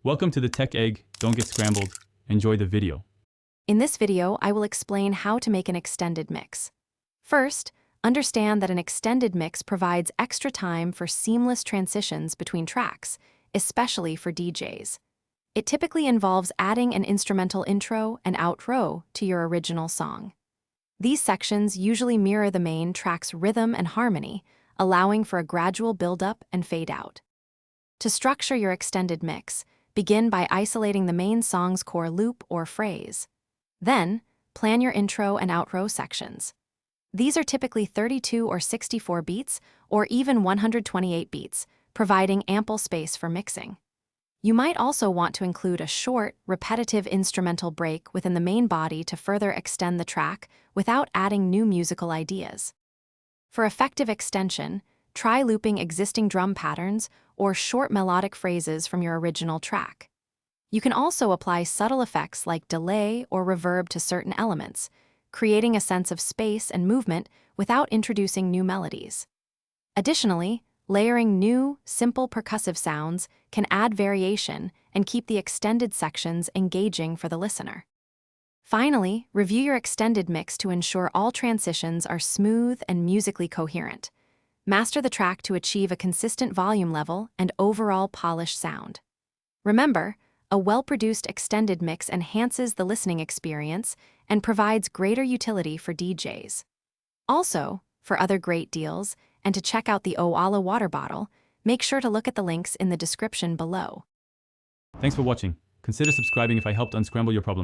Welcome to the Tech Egg. Don't get scrambled. Enjoy the video. In this video, I will explain how to make an extended mix. First, understand that an extended mix provides extra time for seamless transitions between tracks, especially for DJs. It typically involves adding an instrumental intro and outro to your original song. These sections usually mirror the main track's rhythm and harmony, allowing for a gradual build-up and fade-out. To structure your extended mix, begin by isolating the main song's core loop or phrase. Then, plan your intro and outro sections. These are typically 32 or 64 beats, or even 128 beats, providing ample space for mixing. You might also want to include a short, repetitive instrumental break within the main body to further extend the track without adding new musical ideas. For effective extension, try looping existing drum patterns or short melodic phrases from your original track. You can also apply subtle effects like delay or reverb to certain elements, creating a sense of space and movement without introducing new melodies. Additionally, layering new, simple percussive sounds can add variation and keep the extended sections engaging for the listener. Finally, review your extended mix to ensure all transitions are smooth and musically coherent. Master the track to achieve a consistent volume level and overall polished sound. Remember, a well-produced extended mix enhances the listening experience and provides greater utility for DJs. Also, for other great deals, and to check out the Oala water bottle, make sure to look at the links in the description below. Thanks for watching. Consider subscribing if I helped unscramble your problems.